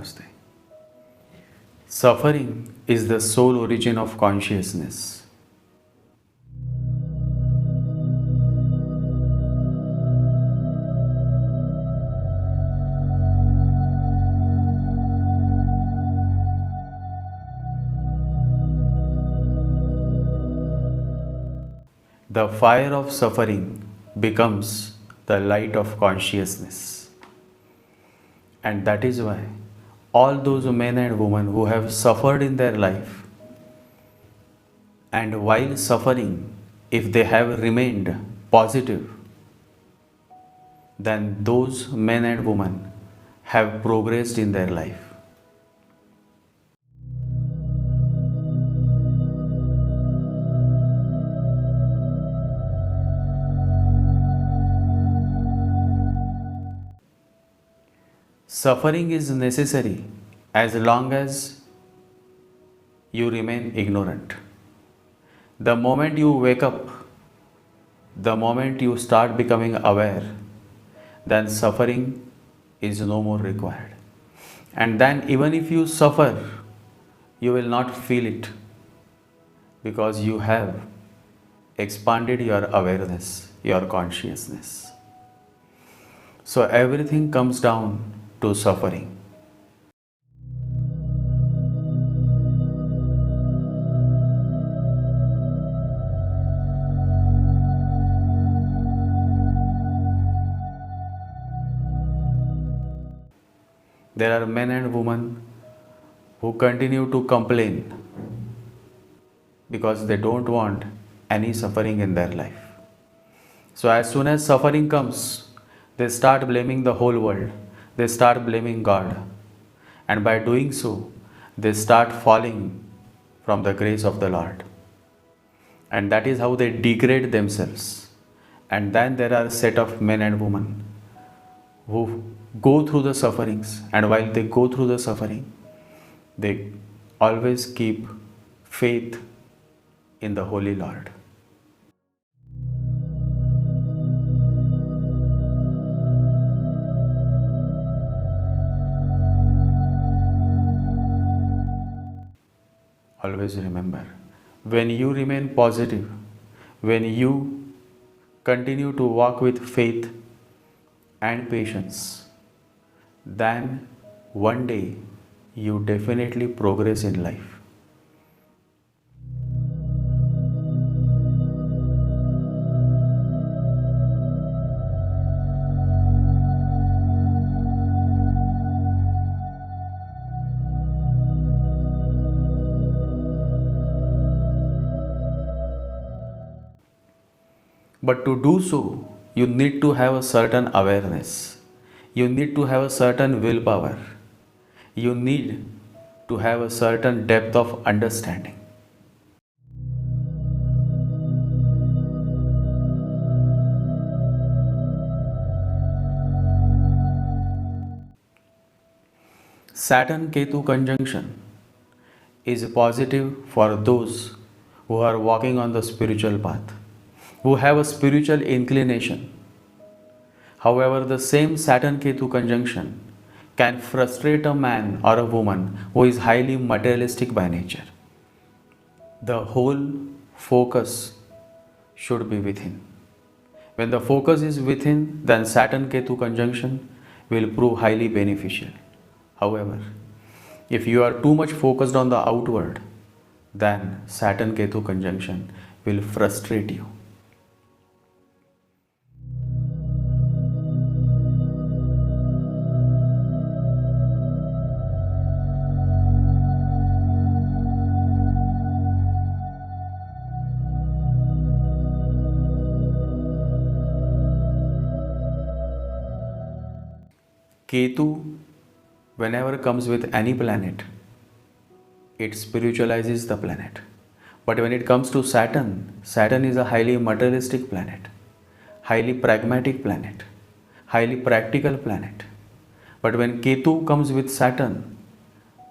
Namaste. Suffering is the sole origin of consciousness. The fire of suffering becomes the light of consciousness. And that is why all those men and women who have suffered in their life, and while suffering, if they have remained positive, then those men and women have progressed in their life. Suffering is necessary as long as you remain ignorant. The moment you wake up, the moment you start becoming aware, then suffering is no more required. And then even if you suffer, you will not feel it because you have expanded your awareness, your consciousness. So everything comes down to suffering. There are men and women who continue to complain because they don't want any suffering in their life. So as soon as suffering comes, they start blaming the whole world. They start blaming God. And by doing so, they start falling from the grace of the Lord. And that is how they degrade themselves. And then there are a set of men and women who go through the sufferings, and while they go through the suffering, they always keep faith in the Holy Lord. Always remember, when you remain positive, when you continue to walk with faith and patience, then one day you definitely progress in life. But to do so, you need to have a certain awareness. You need to have a certain willpower. You need to have a certain depth of understanding. Saturn Ketu Conjunction is positive for those who are walking on the spiritual path, who have a spiritual inclination. However, the same Saturn Ketu conjunction can frustrate a man or a woman who is highly materialistic by nature. The whole focus should be within. When the focus is within, then Saturn Ketu conjunction will prove highly beneficial. However, if you are too much focused on the outward, then Saturn Ketu conjunction will frustrate you. Ketu, whenever comes with any planet, it spiritualizes the planet. But when it comes to Saturn, Saturn is a highly materialistic planet, highly pragmatic planet, highly practical planet. But when Ketu comes with Saturn,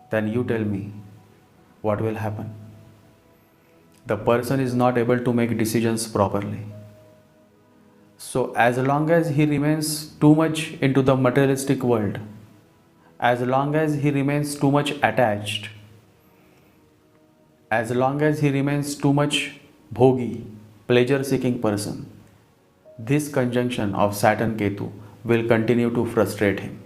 then you tell me what will happen. The person is not able to make decisions properly. So as long as he remains too much into the materialistic world, As long as he remains too much attached, as long as he remains too much bhogi, pleasure seeking person, this conjunction of Saturn Ketu will continue to frustrate him.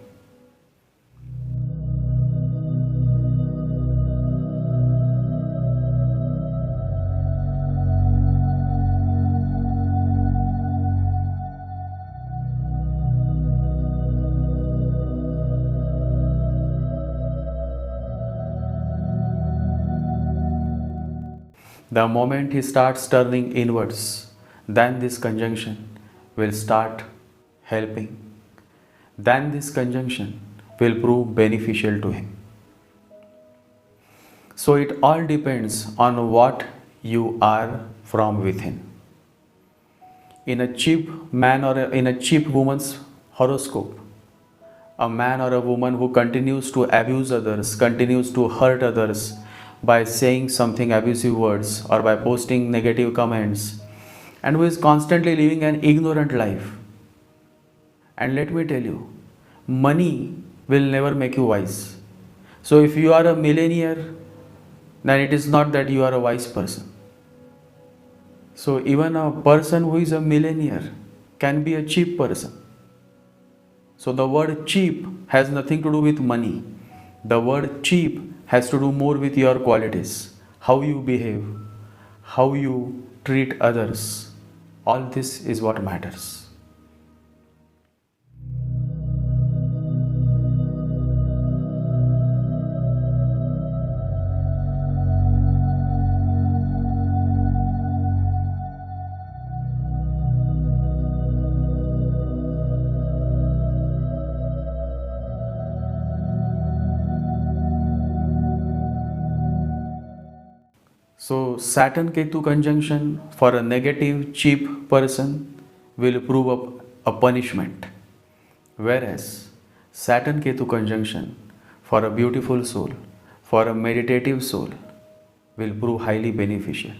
The moment he starts turning inwards, then this conjunction will start helping. Then this conjunction will prove beneficial to him. So it all depends on what you are from within. In a cheap man or in a cheap woman's horoscope, a man or a woman who continues to abuse others, continues to hurt others by saying something abusive words or by posting negative comments, and who is constantly living an ignorant life. And let me tell you, money will never make you wise. So if you are a millionaire, then it is not that you are a wise person. So even a person who is a millionaire can be a cheap person. So the word cheap has nothing to do with money. The word cheap has to do more with your qualities, how you behave, how you treat others. All this is what matters. So Saturn Ketu conjunction for a negative, cheap person will prove a punishment, whereas Saturn Ketu conjunction for a beautiful soul, for a meditative soul, will prove highly beneficial.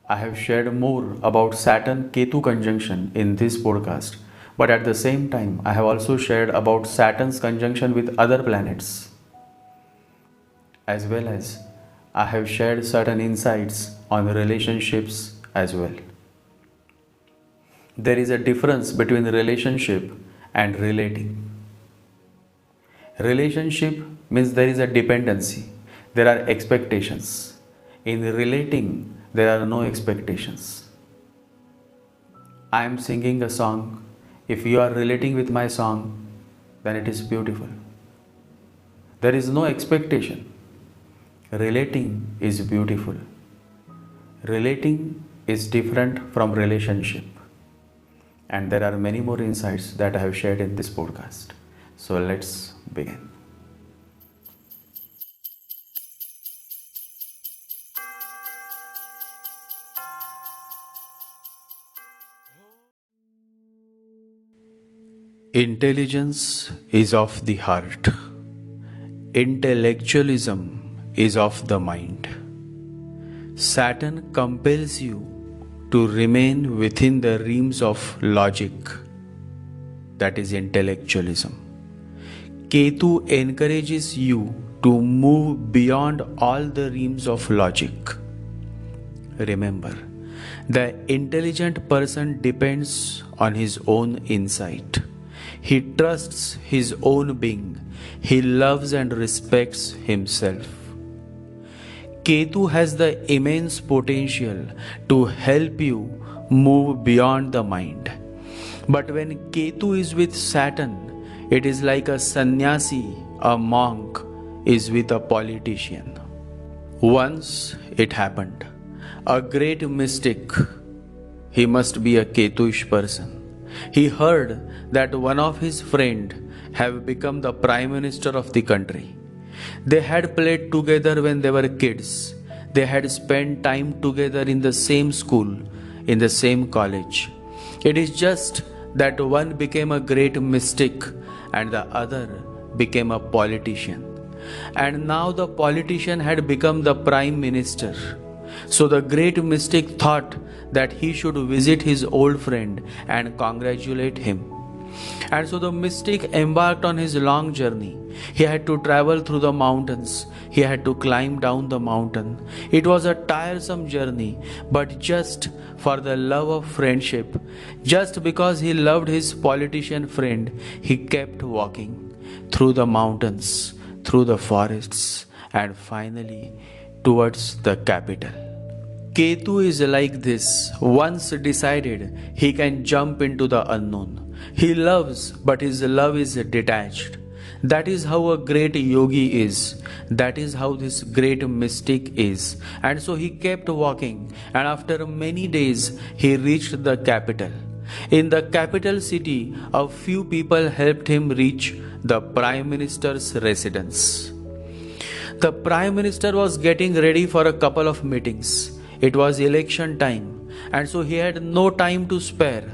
I have shared more about Saturn Ketu conjunction in this podcast, but at the same time, I have also shared about Saturn's conjunction with other planets, as well as I have shared certain insights on relationships as well. There is a difference between relationship and relating. Relationship means there is a dependency, there are expectations. In relating, there are no expectations. I am singing a song. If you are relating with my song, then it is beautiful. There is no expectation. Relating is beautiful. Relating is different from relationship. And there are many more insights that I have shared in this podcast. So let's begin. Intelligence is of the heart. Intellectualism is of the mind. Saturn compels you to remain within the realms of logic, that is intellectualism. Ketu encourages you to move beyond all the realms of logic. Remember, the intelligent person depends on his own insight. He trusts his own being. He loves and respects himself. Ketu has the immense potential to help you move beyond the mind. But when Ketu is with Saturn, it is like a sannyasi, a monk, is with a politician. Once it happened, a great mystic, he must be a Ketuish person. He heard that one of his friend have become the Prime Minister of the country. They had played together when they were kids. They had spent time together in the same school, in the same college. It is just that one became a great mystic and the other became a politician. And now the politician had become the prime minister. So the great mystic thought that he should visit his old friend and congratulate him. And so the mystic embarked on his long journey. He had to travel through the mountains. He had to climb down the mountain. It was a tiresome journey, but just for the love of friendship, just because he loved his politician friend, he kept walking through the mountains, through the forests, and finally towards the capital. Ketu is like this. Once decided, he can jump into the unknown. He loves, but his love is detached. That is how a great yogi is. That is how this great mystic is. And so he kept walking, and after many days, he reached the capital. In the capital city, a few people helped him reach the Prime Minister's residence. The Prime Minister was getting ready for a couple of meetings. It was election time, and so he had no time to spare.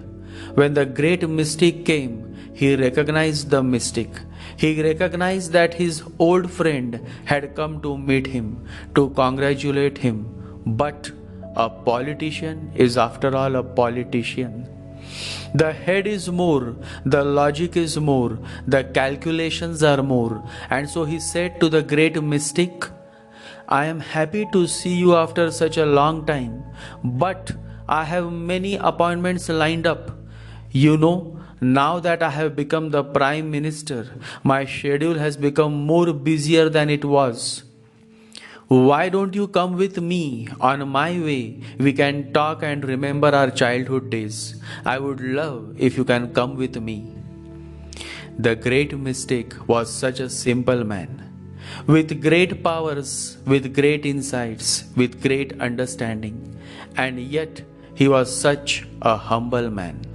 When the great mystic came, he recognized the mystic. He recognized that his old friend had come to meet him, to congratulate him. But a politician is after all a politician. The head is more, the logic is more, the calculations are more. And so he said to the great mystic, I am happy to see you after such a long time, but I have many appointments lined up. You know, now that I have become the Prime Minister, my schedule has become more busier than it was. Why don't you come with me on my way? We can talk and remember our childhood days. I would love if you can come with me. The great mystic was such a simple man, with great powers, with great insights, with great understanding, and yet he was such a humble man.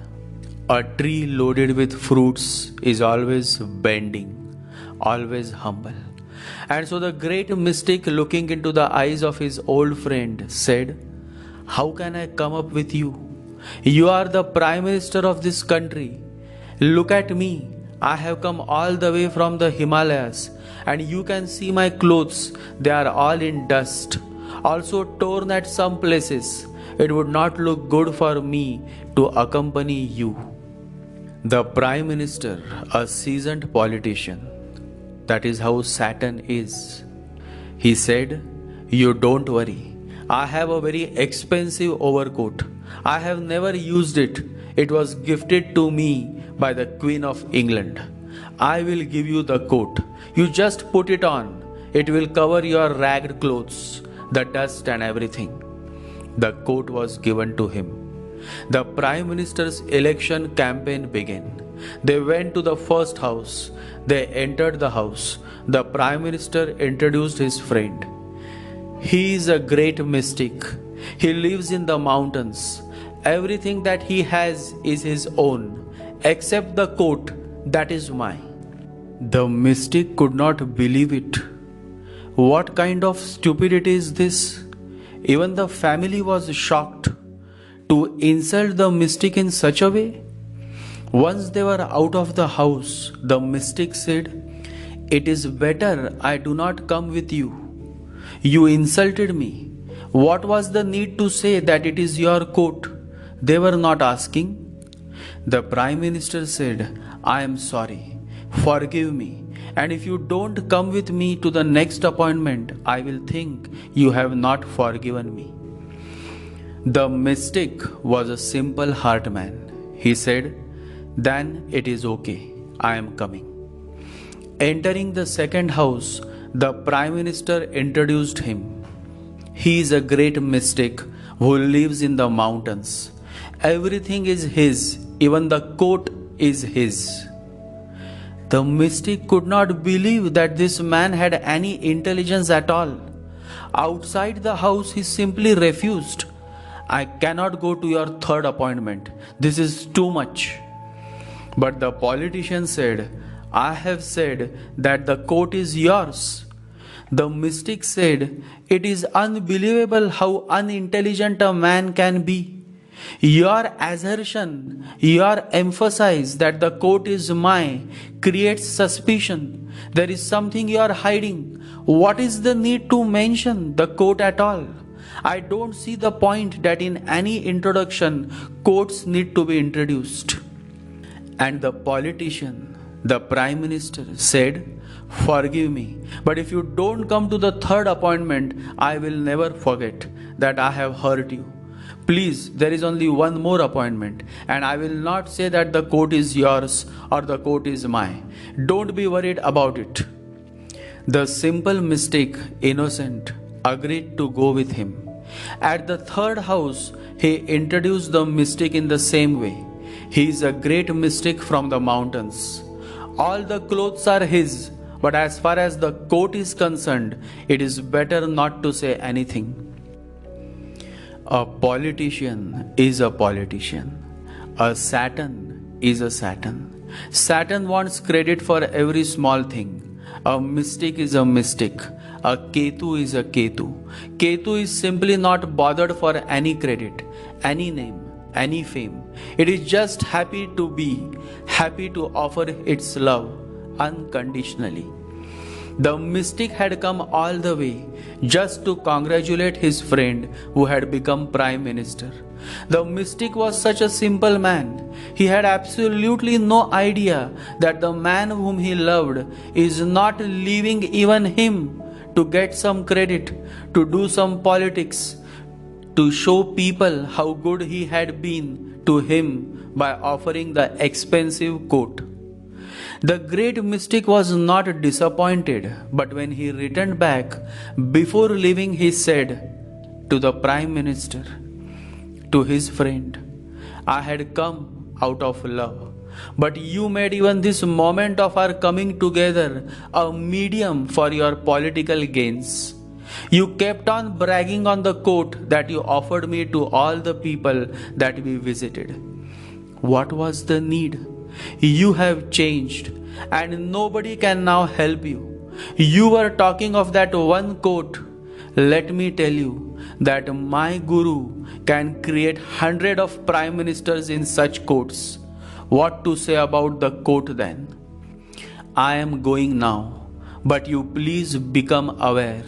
A tree loaded with fruits is always bending, always humble. And so the great mystic, looking into the eyes of his old friend, said, How can I come up with you? You are the Prime Minister of this country. Look at me. I have come all the way from the Himalayas, and you can see my clothes. They are all in dust, also torn at some places. It would not look good for me to accompany you. The Prime Minister, a seasoned politician, that is how Saturn is. He said, You don't worry. I have a very expensive overcoat. I have never used it. It was gifted to me by the Queen of England. I will give you the coat. You just put it on. It will cover your ragged clothes, the dust and everything. The coat was given to him. The Prime Minister's election campaign began. They went to the first house. They entered the house. The Prime Minister introduced his friend. He is a great mystic. He lives in the mountains. Everything that he has is his own, except the coat that is mine. The mystic could not believe it. What kind of stupidity is this? Even the family was shocked. To insult the mystic in such a way? Once they were out of the house, the mystic said, It is better I do not come with you. You insulted me. What was the need to say that it is your coat? They were not asking. The Prime Minister said, I am sorry. Forgive me. And if you don't come with me to the next appointment, I will think you have not forgiven me. The mystic was a simple heart man. He said, Then it is okay. I am coming. Entering the second house, the Prime Minister introduced him. He is a great mystic who lives in the mountains. Everything is his, even the coat is his. The mystic could not believe that this man had any intelligence at all. Outside the house, he simply refused. I cannot go to your third appointment. This is too much. But the politician said, I have said that the coat is yours. The mystic said, "It is unbelievable how unintelligent a man can be. Your assertion, your emphasis that the coat is mine creates suspicion. There is something you are hiding. What is the need to mention the coat at all? I don't see the point that in any introduction, quotes need to be introduced." And the politician, the prime minister, said, "Forgive me, but if you don't come to the third appointment, I will never forget that I have hurt you. Please, there is only one more appointment, and I will not say that the coat is yours or the coat is mine. Don't be worried about it." The simple mystic, innocent, agreed to go with him. At the third house, he introduced the mystic in the same way. He is a great mystic from the mountains. All the clothes are his, but as far as the coat is concerned, it is better not to say anything. A politician is a politician. A Saturn is a Saturn. Saturn wants credit for every small thing. A mystic is a mystic. A Ketu is a Ketu. Ketu is simply not bothered for any credit, any name, any fame. It is just happy to be, happy to offer its love unconditionally. The mystic had come all the way just to congratulate his friend who had become prime minister. The mystic was such a simple man. He had absolutely no idea that the man whom he loved is not leaving even him to get some credit, to do some politics, to show people how good he had been to him by offering the expensive coat. The great mystic was not disappointed, but when he returned back, before leaving, he said to the prime minister, to his friend, "I had come out of love, but you made even this moment of our coming together a medium for your political gains. You kept on bragging on the coat that you offered me to all the people that we visited. What was the need? You have changed, and nobody can now help you. You were talking of that one coat. Let me tell you that my guru can create hundreds of prime ministers in such coats. What to say about the coat then? I am going now, but you please become aware,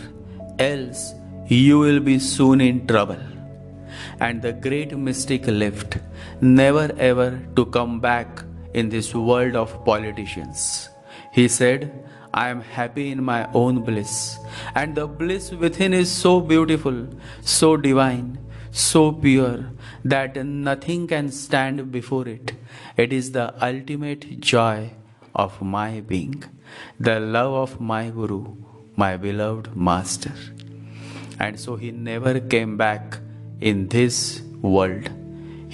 else you will be soon in trouble." And the great mystic left, never ever to come back in this world of politicians. He said, "I am happy in my own bliss, and the bliss within is so beautiful, so divine, so pure, that nothing can stand before it. It is the ultimate joy of my being, the love of my Guru, my beloved Master." And so he never came back in this world.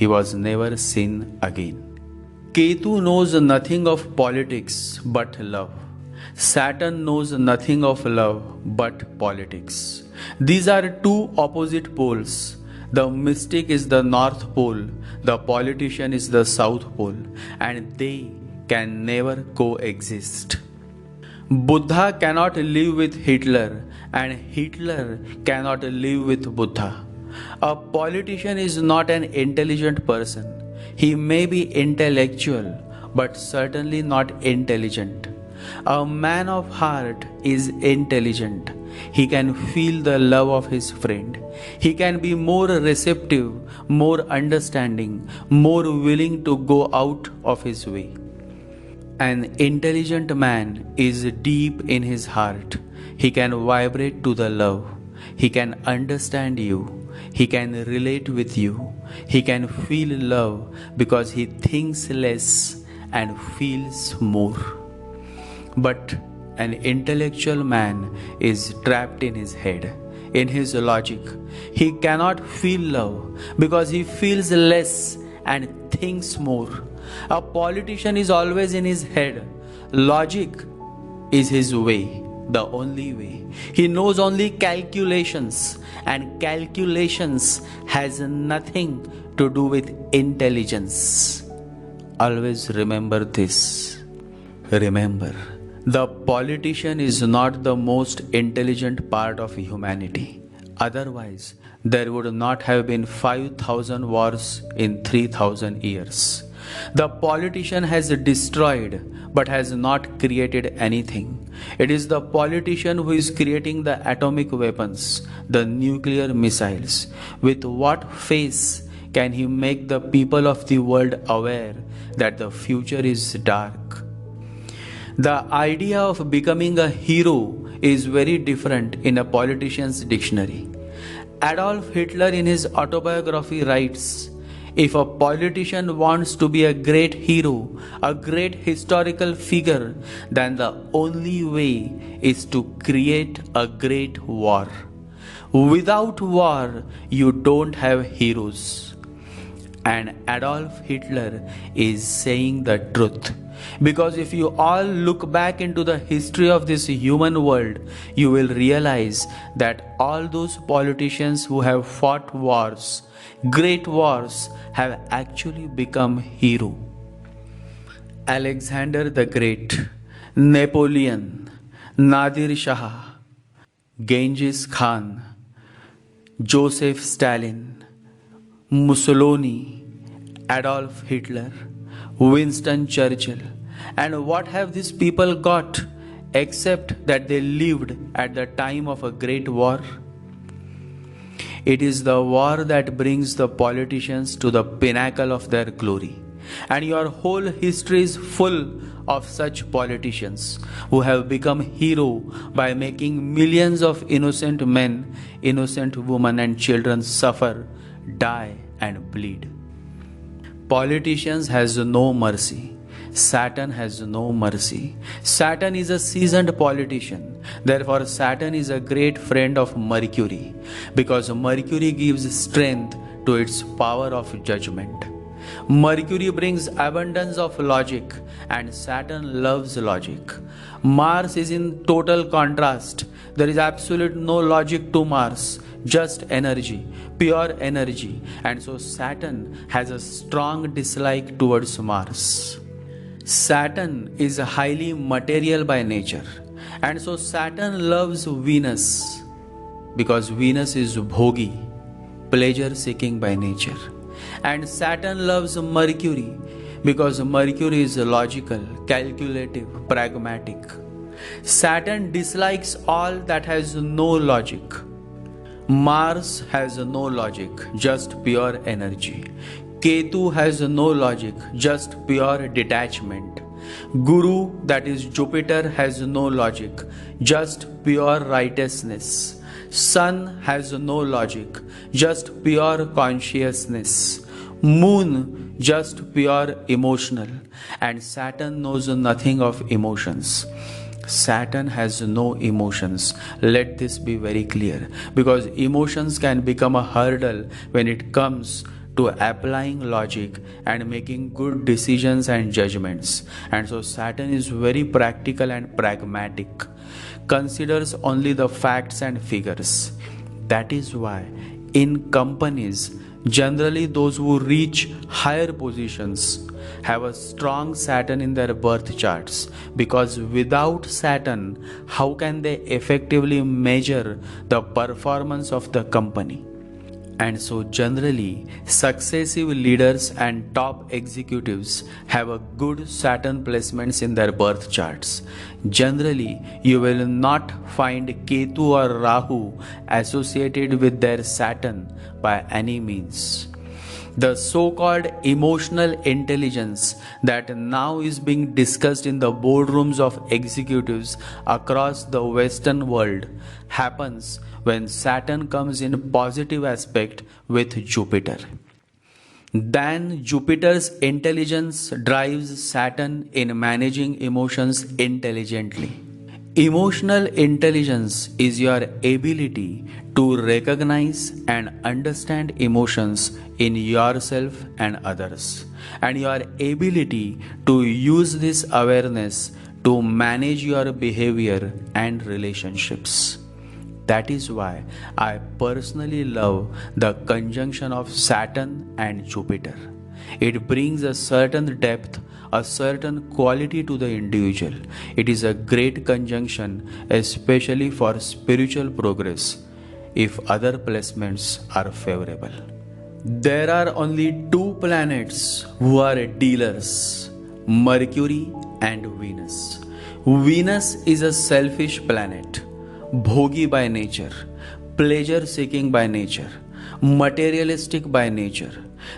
He was never seen again. Ketu knows nothing of politics but love. Saturn knows nothing of love but politics. These are two opposite poles. The mystic is the North Pole, the politician is the South Pole, and they can never coexist. Buddha cannot live with Hitler, and Hitler cannot live with Buddha. A politician is not an intelligent person. He may be intellectual, but certainly not intelligent. A man of heart is intelligent. He can feel the love of his friend. He can be more receptive, more understanding, more willing to go out of his way. An intelligent man is deep in his heart. He can vibrate to the love. He can understand you. He can relate with you. He can feel love because he thinks less and feels more. But an intellectual man is trapped in his head, in his logic. He cannot feel love because he feels less and thinks more. A politician is always in his head. Logic is his way, the only way. He knows only calculations, and calculations has nothing to do with intelligence. Always remember this. Remember, The politician is not the most intelligent part of humanity. Otherwise, there would not have been 5,000 wars in 3,000 years. The politician has destroyed but has not created anything. It is the politician who is creating the atomic weapons, the nuclear missiles. With what face can he make the people of the world aware that the future is dark? The idea of becoming a hero is very different in a politician's dictionary. Adolf Hitler in his autobiography writes, "If a politician wants to be a great hero, a great historical figure, then the only way is to create a great war. Without war, you don't have heroes." And Adolf Hitler is saying the truth. Because if you all look back into the history of this human world, you will realize that all those politicians who have fought wars, great wars, have actually become heroes. Alexander the Great, Napoleon, Nadir Shah, Genghis Khan, Joseph Stalin, Mussolini, Adolf Hitler, Winston Churchill. And what have these people got except that they lived at the time of a great war? It is the war that brings the politicians to the pinnacle of their glory. And your whole history is full of such politicians who have become heroes by making millions of innocent men, innocent women and children suffer, die and bleed. Politicians has no mercy. Saturn has no mercy. Saturn is a seasoned politician. Therefore, Saturn is a great friend of Mercury, because Mercury gives strength to its power of judgment. Mercury brings abundance of logic, and Saturn loves logic. Mars is in total contrast. There is absolute no logic to Mars, just energy, pure energy. And so Saturn has a strong dislike towards Mars. Saturn is highly material by nature, and so Saturn loves Venus because Venus is bhogi, pleasure seeking by nature. And Saturn loves Mercury because Mercury is logical, calculative, pragmatic. Saturn dislikes all that has no logic. Mars has no logic, just pure energy. Ketu has no logic, just pure detachment. Guru, that is Jupiter, has no logic, just pure righteousness. Sun has no logic, just pure consciousness. Moon, just pure emotional. And Saturn knows nothing of emotions. Saturn has no emotions. Let this be very clear, because emotions can become a hurdle when it comes to applying logic and making good decisions and judgments. And so Saturn is very practical and pragmatic, considers only the facts and figures. That is why in companies, generally those who reach higher positions have a strong Saturn in their birth charts, because without Saturn, how can they effectively measure the performance of the company? And so generally, successive leaders and top executives have a good Saturn placements in their birth charts. Generally, you will not find Ketu or Rahu associated with their Saturn by any means. The so-called emotional intelligence that now is being discussed in the boardrooms of executives across the Western world happens when Saturn comes in positive aspect with Jupiter. Then Jupiter's intelligence drives Saturn in managing emotions intelligently. Emotional intelligence is your ability to recognize and understand emotions in yourself and others, and your ability to use this awareness to manage your behavior and relationships. That is why I personally love the conjunction of Saturn and Jupiter. It brings a certain depth a certain quality to the individual. It is a great conjunction, especially for spiritual progress, if other placements are favorable. There are only two planets who are dealers, Mercury and Venus. Venus is a selfish planet, bhogi by nature, pleasure seeking by nature, materialistic by nature.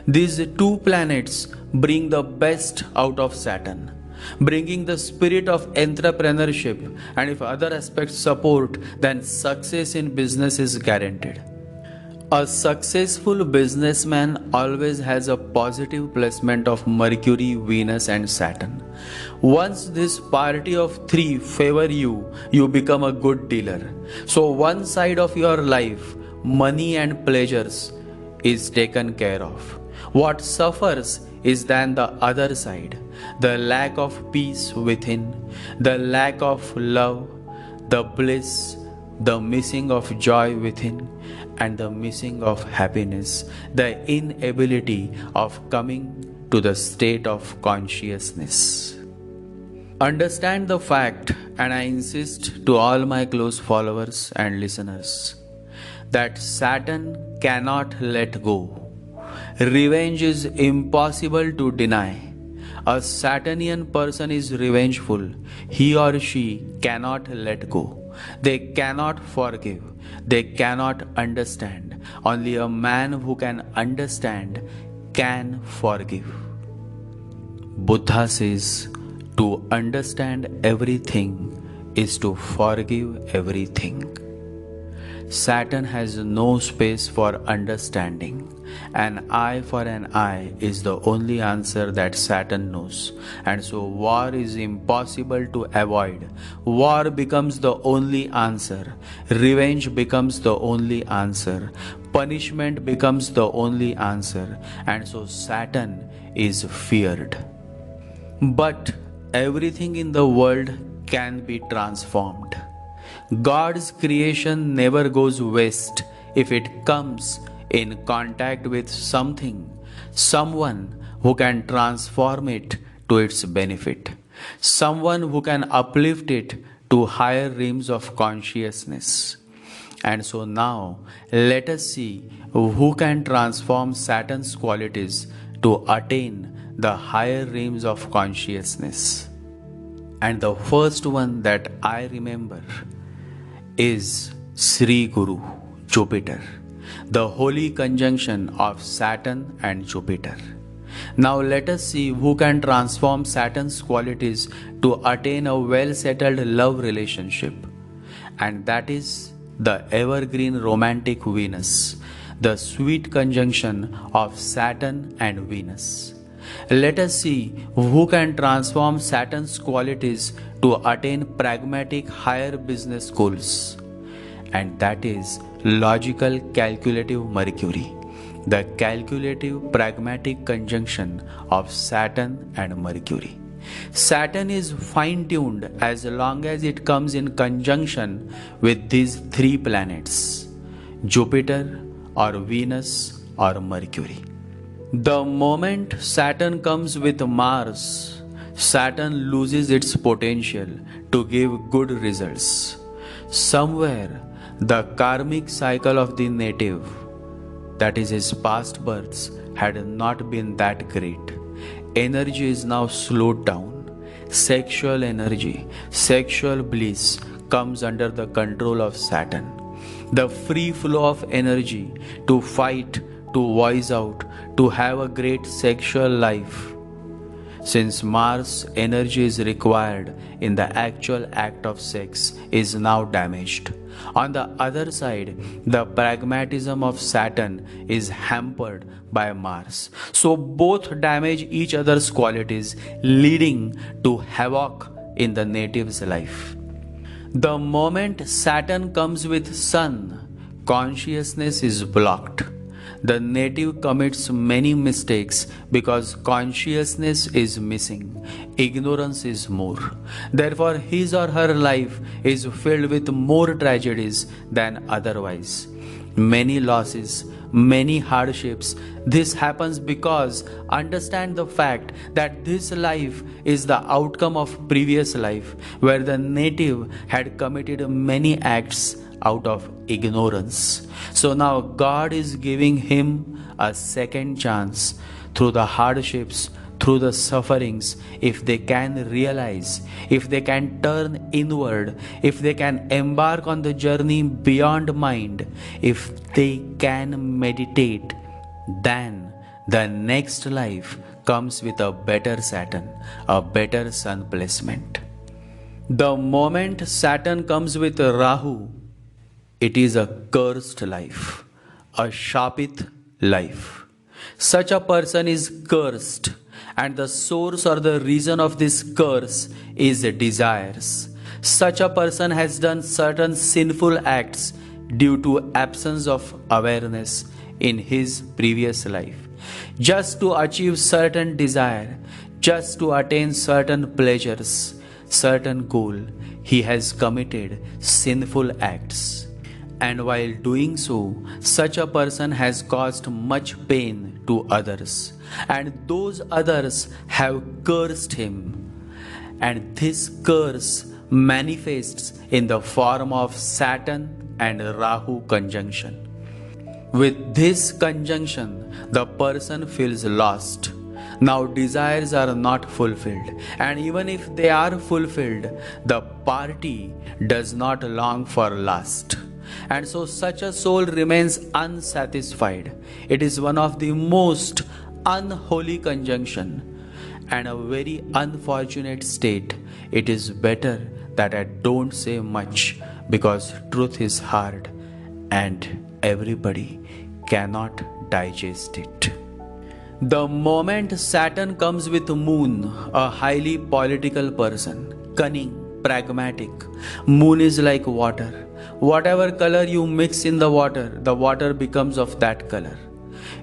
These two planets bring the best out of Saturn, bringing the spirit of entrepreneurship, and if other aspects support, then success in business is guaranteed. A successful businessman always has a positive placement of Mercury, Venus, and Saturn. Once this party of three favor you, you become a good dealer. So, one side of your life, money and pleasures, is taken care of. What suffers is then the other side, the lack of peace within, the lack of love, the bliss, the missing of joy within, and the missing of happiness, the inability of coming to the state of consciousness. Understand the fact, and I insist to all my close followers and listeners, that Saturn cannot let go. Revenge is impossible to deny. A Saturnian person is revengeful. He or she cannot let go. They cannot forgive. They cannot understand. Only a man who can understand can forgive. Buddha says, to understand everything is to forgive everything. Saturn has no space for understanding. An eye for an eye is the only answer that Saturn knows. And so war is impossible to avoid. War becomes the only answer. Revenge becomes the only answer. Punishment becomes the only answer. And so Saturn is feared. But everything in the world can be transformed. God's creation never goes waste if it comes in contact with something, someone who can transform it to its benefit, someone who can uplift it to higher realms of consciousness. And so now let us see who can transform Saturn's qualities to attain the higher realms of consciousness. And the first one that I remember is Sri Guru, Jupiter, the holy conjunction of Saturn and Jupiter. Now let us see who can transform Saturn's qualities to attain a well-settled love relationship. And that is the evergreen romantic Venus, the sweet conjunction of Saturn and Venus. Let us see who can transform Saturn's qualities to attain pragmatic higher business goals. And that is logical calculative Mercury, the calculative pragmatic conjunction of Saturn and Mercury. Saturn is fine-tuned as long as it comes in conjunction with these three planets, Jupiter or Venus or Mercury. The moment Saturn comes with Mars, Saturn loses its potential to give good results. Somewhere, the karmic cycle of the native, that is his past births, had not been that great. Energy is now slowed down. Sexual energy, sexual bliss comes under the control of Saturn. The free flow of energy to fight, to voice out, to have a great sexual life. Since Mars energy is required in the actual act of sex is now damaged. On the other side, the pragmatism of Saturn is hampered by Mars. So both damage each other's qualities, leading to havoc in the native's life. The moment Saturn comes with Sun, consciousness is blocked. The native commits many mistakes because consciousness is missing, ignorance is more. Therefore, his or her life is filled with more tragedies than otherwise. Many losses, many hardships. This happens because understand the fact that this life is the outcome of previous life, where the native had committed many acts out of ignorance. So now God is giving him a second chance through the hardships, through the sufferings. If they can realize, if they can turn inward, if they can embark on the journey beyond mind, if they can meditate, then the next life comes with a better Saturn, a better sun placement. The moment Saturn comes with Rahu, it is a cursed life, a Shapit life. Such a person is cursed, and the source or the reason of this curse is desires. Such a person has done certain sinful acts due to absence of awareness in his previous life. Just to achieve certain desire, just to attain certain pleasures, certain goal, he has committed sinful acts. And while doing so, such a person has caused much pain to others, and those others have cursed him. And this curse manifests in the form of Saturn and Rahu conjunction. With this conjunction, the person feels lost. Now desires are not fulfilled, and even if they are fulfilled, the party does not long for lust. And so such a soul remains unsatisfied. It is one of the most unholy conjunction and a very unfortunate state. It is better that I don't say much, because truth is hard and everybody cannot digest it. The moment Saturn comes with Moon, a highly political person, cunning, pragmatic. Moon is like water. Whatever color you mix in the water becomes of that color.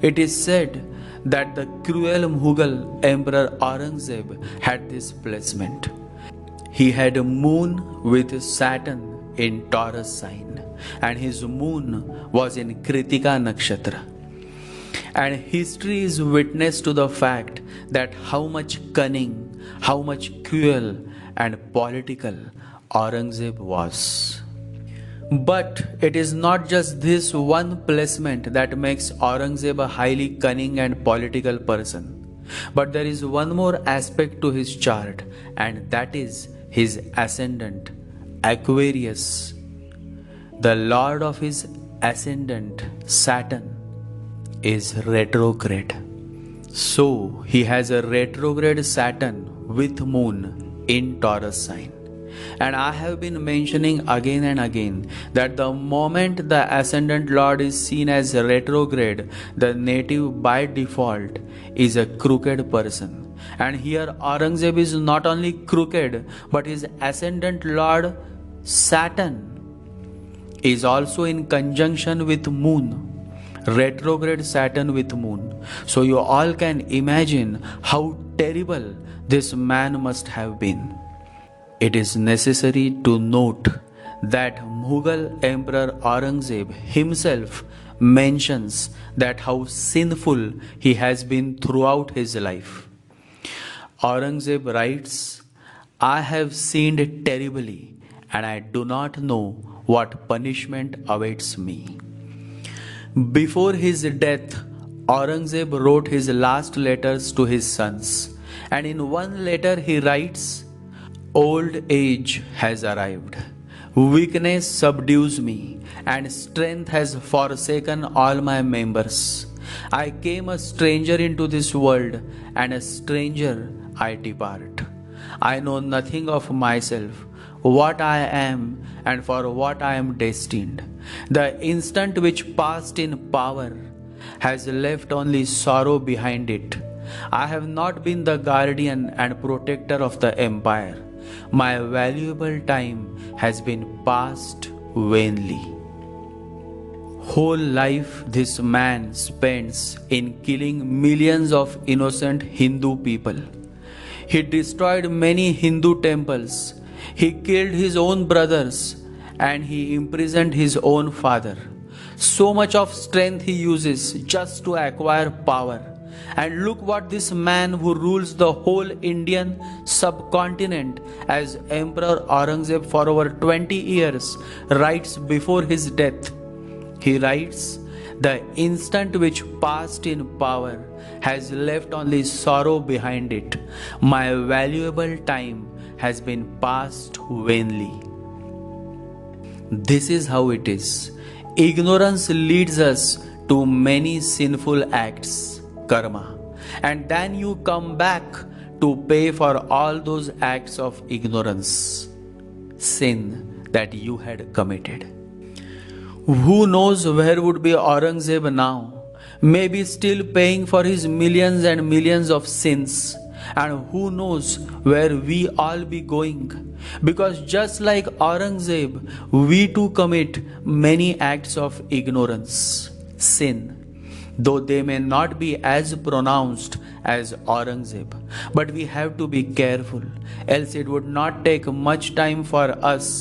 It is said that the cruel Mughal Emperor Aurangzeb had this placement. He had a moon with Saturn in Taurus sign, and his moon was in Kritika Nakshatra. And history is witness to the fact that how much cunning, how much cruel and political Aurangzeb was. But it is not just this one placement that makes Aurangzeb a highly cunning and political person. But there is one more aspect to his chart, and that is his ascendant, Aquarius. The lord of his ascendant, Saturn, is retrograde. So he has a retrograde Saturn with moon in Taurus sign. And I have been mentioning again and again that the moment the ascendant lord is seen as retrograde, the native by default is a crooked person. And here Aurangzeb is not only crooked, but his ascendant lord Saturn is also in conjunction with moon. Retrograde Saturn with moon. So you all can imagine how terrible this man must have been. It is necessary to note that Mughal Emperor Aurangzeb himself mentions that how sinful he has been throughout his life. Aurangzeb writes, I have sinned terribly, and I do not know what punishment awaits me. Before his death, Aurangzeb wrote his last letters to his sons, and in one letter he writes, Old age has arrived, weakness subdues me, and strength has forsaken all my members. I came a stranger into this world, and a stranger I depart. I know nothing of myself, what I am, and for what I am destined. The instant which passed in power has left only sorrow behind it. I have not been the guardian and protector of the empire. My valuable time has been passed vainly. Whole life this man spends in killing millions of innocent Hindu people. He destroyed many Hindu temples. He killed his own brothers, and he imprisoned his own father. So much of strength he uses just to acquire power. And look what this man who rules the whole Indian subcontinent as Emperor Aurangzeb for over 20 years writes before his death. He writes, "The instant which passed in power has left only sorrow behind it. My valuable time has been passed vainly." This is how it is. Ignorance leads us to many sinful acts, karma, and then you come back to pay for all those acts of ignorance, sin that you had committed. Who knows where would be Aurangzeb now? Maybe still paying for his millions and millions of sins. And who knows where we all be going? Because just like Aurangzeb, we too commit many acts of ignorance, sin, though they may not be as pronounced as Aurangzeb. But we have to be careful, else it would not take much time for us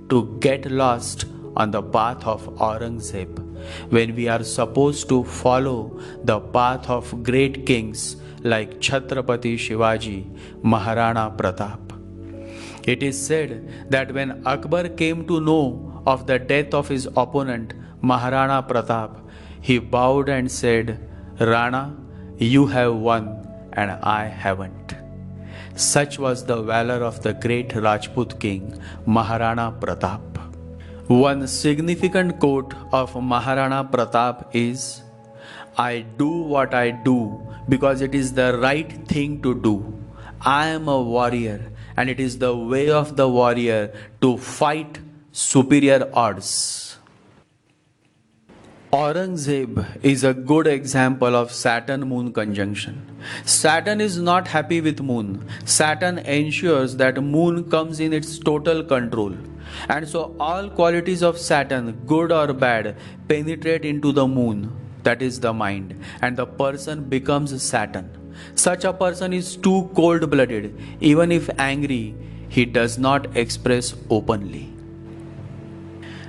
to get lost on the path of Aurangzeb, when we are supposed to follow the path of great kings like Chhatrapati Shivaji, Maharana Pratap. It is said that when Akbar came to know of the death of his opponent, Maharana Pratap, he bowed and said, "Rana, you have won and I haven't." Such was the valor of the great Rajput king, Maharana Pratap. One significant quote of Maharana Pratap is, "I do what I do because it is the right thing to do. I am a warrior, and it is the way of the warrior to fight superior odds." Aurangzeb is a good example of Saturn-Moon conjunction. Saturn is not happy with Moon. Saturn ensures that Moon comes in its total control. And so all qualities of Saturn, good or bad, penetrate into the Moon, that is the mind, and the person becomes Saturn. Such a person is too cold-blooded. Even if angry, he does not express openly.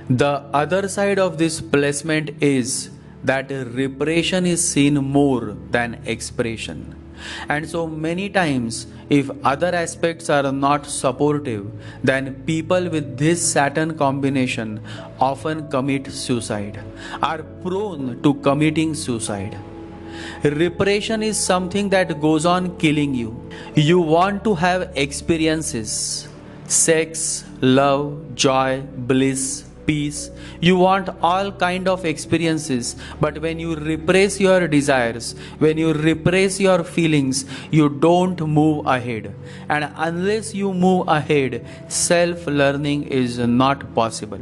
The other side of this placement is that repression is seen more than expression. And so many times, if other aspects are not supportive, then people with this Saturn combination often commit suicide, are prone to committing suicide. Repression is something that goes on killing you. You want to have experiences, sex, love, joy, bliss, peace. You want all kind of experiences, but when you repress your desires, when you repress your feelings, you don't move ahead. And unless you move ahead, self-learning is not possible.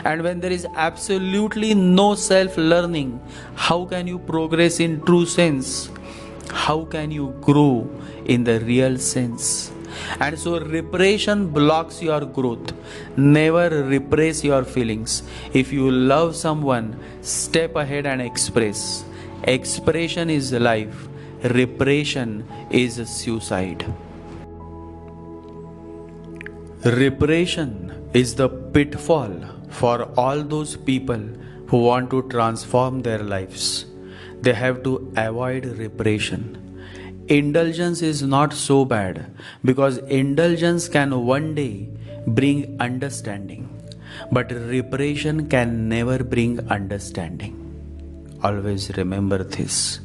And when there is absolutely no self-learning, how can you progress in true sense? How can you grow in the real sense? And so repression blocks your growth. Never repress your feelings. If you love someone, step ahead and express. Expression is life. Repression is suicide. Repression is the pitfall for all those people who want to transform their lives. They have to avoid repression. Indulgence is not so bad, because indulgence can one day bring understanding, but repression can never bring understanding. Always remember this.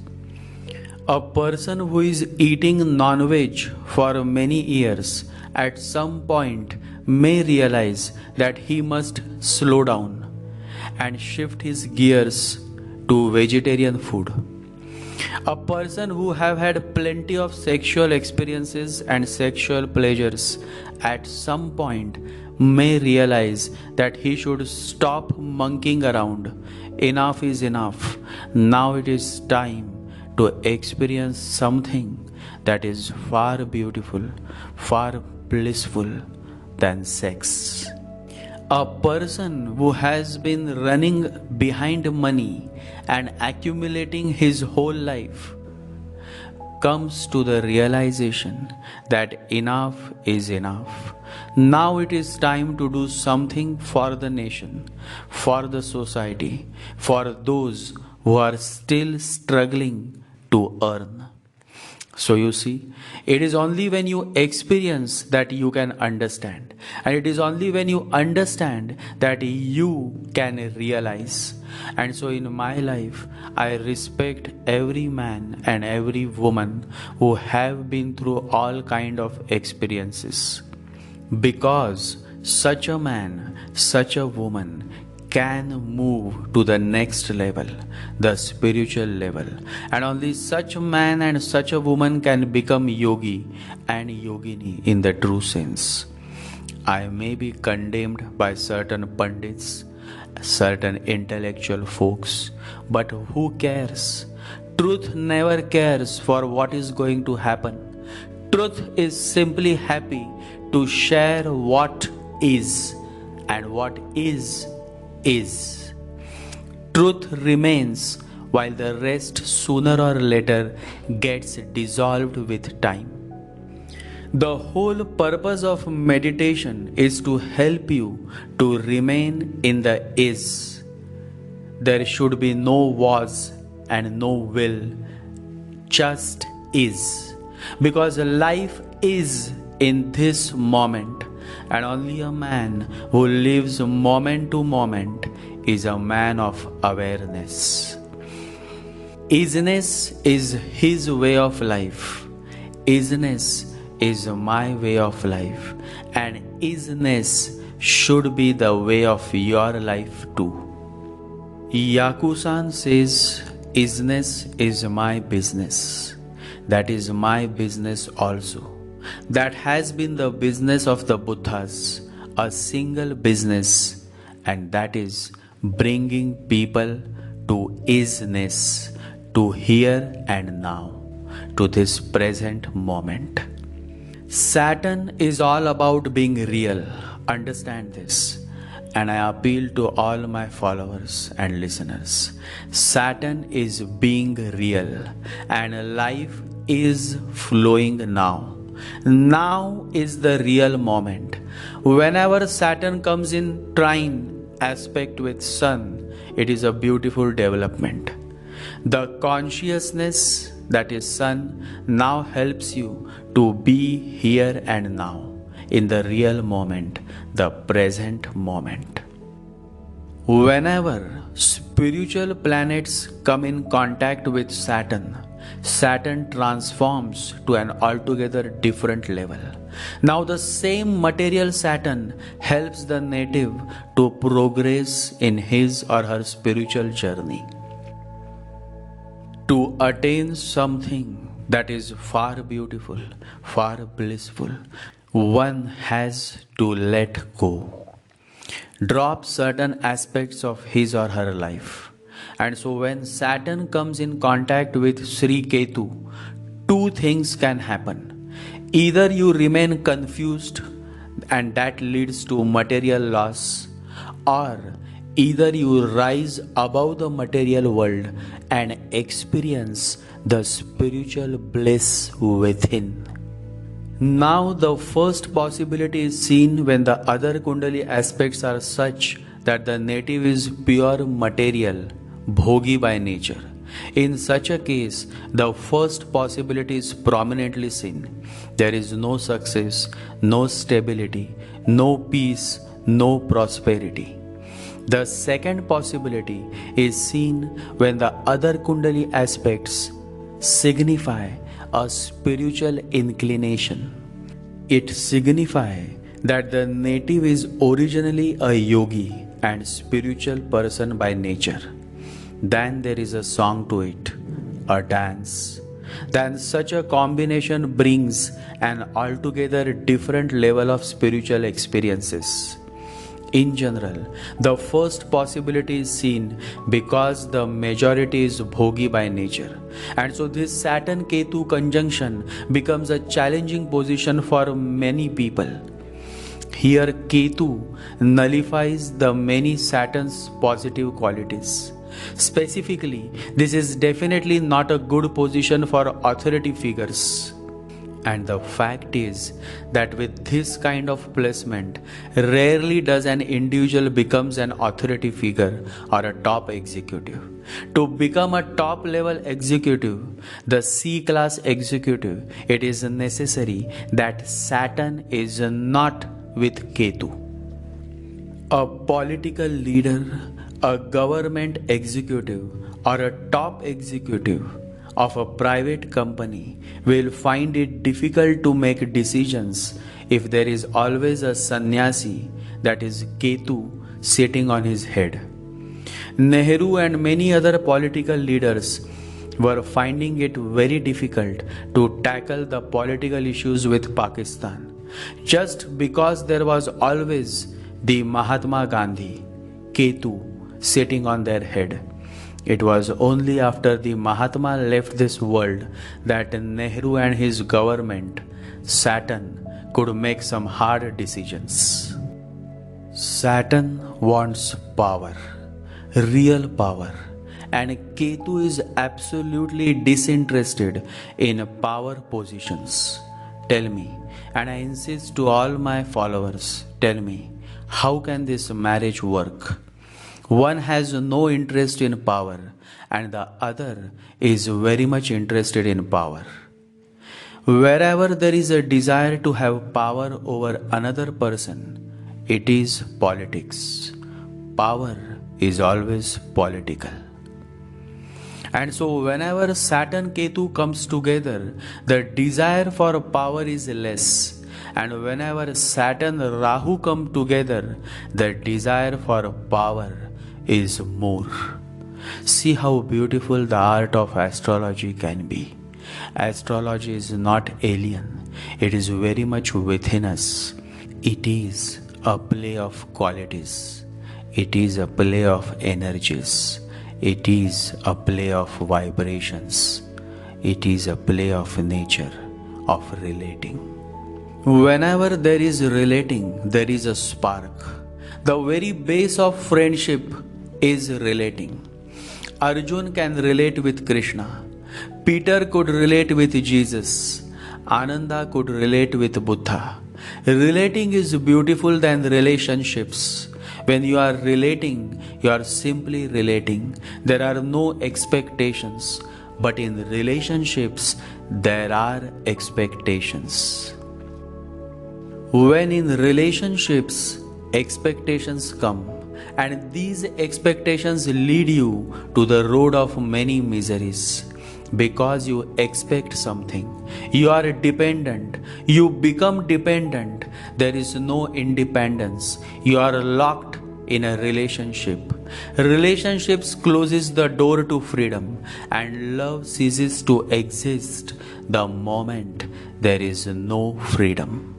A person who is eating non-veg for many years at some point may realize that he must slow down and shift his gears to vegetarian food. A person who have had plenty of sexual experiences and sexual pleasures at some point may realize that he should stop monkeying around. Enough is enough. Now it is time to experience something that is far beautiful, far blissful than sex. A person who has been running behind money and accumulating his whole life comes to the realization that enough is enough. Now it is time to do something for the nation, for the society, for those who are still struggling to earn. So you see, it is only when you experience that you can understand. And it is only when you understand that you can realize. And so in my life, I respect every man and every woman who have been through all kind of experiences. Because such a man, such a woman can move to the next level, the spiritual level. And only such a man and such a woman can become yogi and yogini in the true sense. I may be condemned by certain pundits, certain intellectual folks, but who cares? Truth never cares for what is going to happen. Truth is simply happy to share what is, and what is. Truth remains while the rest sooner or later gets dissolved with time. The whole purpose of meditation is to help you to remain in the is. There should be no was and no will, just is. Because life is in this moment, and only a man who lives moment to moment is a man of awareness. Isness is his way of life. Isness is my way of life. And isness should be the way of your life too. Yakusan says, isness is my business. That is my business also. That has been the business of the Buddhas, a single business, and that is bringing people to isness, to here and now, to this present moment. Saturn is all about being real. Understand this. And I appeal to all my followers and listeners. Saturn is being real, and life is flowing now. Now is the real moment. Whenever Saturn comes in trine aspect with Sun, it is a beautiful development. The consciousness, that is Sun, now helps you to be here and now, in the real moment, the present moment. Whenever spiritual planets come in contact with Saturn, Saturn transforms to an altogether different level. Now the same material Saturn helps the native to progress in his or her spiritual journey. To attain something that is far beautiful, far blissful, one has to let go. Drop certain aspects of his or her life. And so when Saturn comes in contact with Sri Ketu, two things can happen. Either you remain confused and that leads to material loss, or either you rise above the material world and experience the spiritual bliss within. Now the first possibility is seen when the other Kundali aspects are such that the native is pure material, bhogi by nature. In such a case, the first possibility is prominently seen. There is no success, no stability, no peace, no prosperity. The second possibility is seen when the other Kundali aspects signify a spiritual inclination. It signifies that the native is originally a yogi and spiritual person by nature. Then there is a song to it, a dance. Then such a combination brings an altogether different level of spiritual experiences. In general, the first possibility is seen because the majority is bhogi by nature. And so this Saturn Ketu conjunction becomes a challenging position for many people. Here Ketu nullifies the many Saturn's positive qualities. Specifically, this is definitely not a good position for authority figures. And the fact is that with this kind of placement, rarely does an individual becomes an authority figure or a top executive. To become a top level executive, the C-class executive, it is necessary that Saturn is not with Ketu. A political leader, a government executive, or a top executive of a private company will find it difficult to make decisions if there is always a sannyasi, that is Ketu, sitting on his head. Nehru and many other political leaders were finding it very difficult to tackle the political issues with Pakistan, just because there was always the Mahatma Gandhi, Ketu, sitting on their head. It was only after the Mahatma left this world that Nehru and his government, Saturn, could make some hard decisions. Saturn wants power, real power, and Ketu is absolutely disinterested in power positions. Tell me, and I insist to all my followers, tell me, how can this marriage work? One has no interest in power and the other is very much interested in power. Wherever there is a desire to have power over another person, it is politics. Power is always political. And so whenever Saturn Ketu comes together, the desire for power is less. And whenever Saturn Rahu come together, the desire for power is more. See how beautiful the art of astrology can be. Astrology is not alien. It is very much within us. It is a play of qualities. It is a play of energies. It is a play of vibrations. It is a play of nature, of relating. Whenever there is relating, there is a spark. The very base of friendship is relating. Arjun can relate with Krishna. Peter could relate with Jesus. Ananda could relate with Buddha. Relating is beautiful than relationships. When you are relating, you are simply relating. There are no expectations. But in relationships, there are expectations. When in relationships, expectations come, and these expectations lead you to the road of many miseries. Because you expect something, you are dependent, you become dependent, there is no independence, you are locked in a relationship. Relationships closes the door to freedom, and love ceases to exist the moment there is no freedom.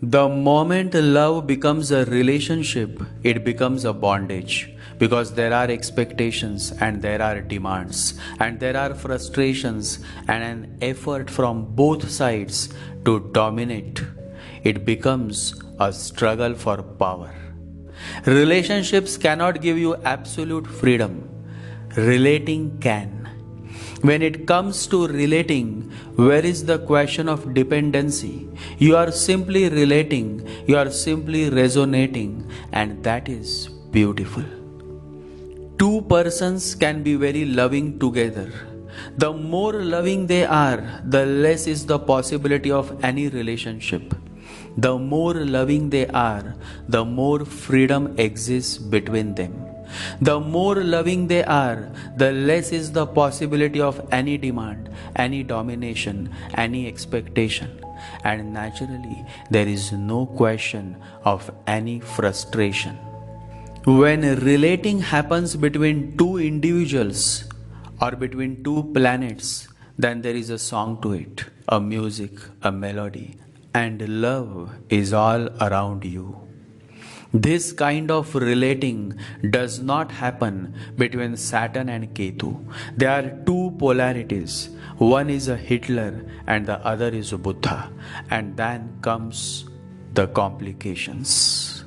The moment love becomes a relationship, it becomes a bondage, because there are expectations and there are demands and there are frustrations and an effort from both sides to dominate. It becomes a struggle for power. Relationships cannot give you absolute freedom. Relating can. When it comes to relating, where is the question of dependency? You are simply relating, you are simply resonating, and that is beautiful. Two persons can be very loving together. The more loving they are, the less is the possibility of any relationship. The more loving they are, the more freedom exists between them. The more loving they are, the less is the possibility of any demand, any domination, any expectation. And naturally, there is no question of any frustration. When relating happens between two individuals or between two planets, then there is a song to it, a music, a melody, and love is all around you. This kind of relating does not happen between Saturn and Ketu. There are two polarities. One is a Hitler and the other is a Buddha. And then comes the complications.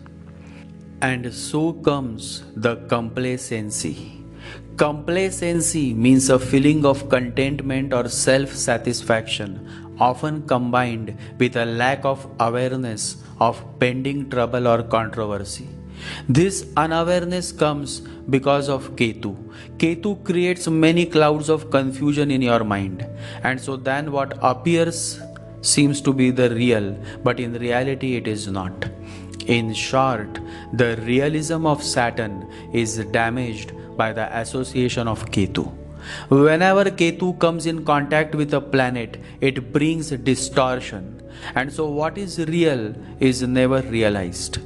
And so comes the complacency. Complacency means a feeling of contentment or self-satisfaction often combined with a lack of awareness of pending trouble or controversy. This unawareness comes because of Ketu. Ketu creates many clouds of confusion in your mind, and so then what appears seems to be the real, but in reality it is not. In short, the realism of Saturn is damaged by the association of Ketu. Whenever Ketu comes in contact with a planet, it brings distortion, and so what is real is never realized.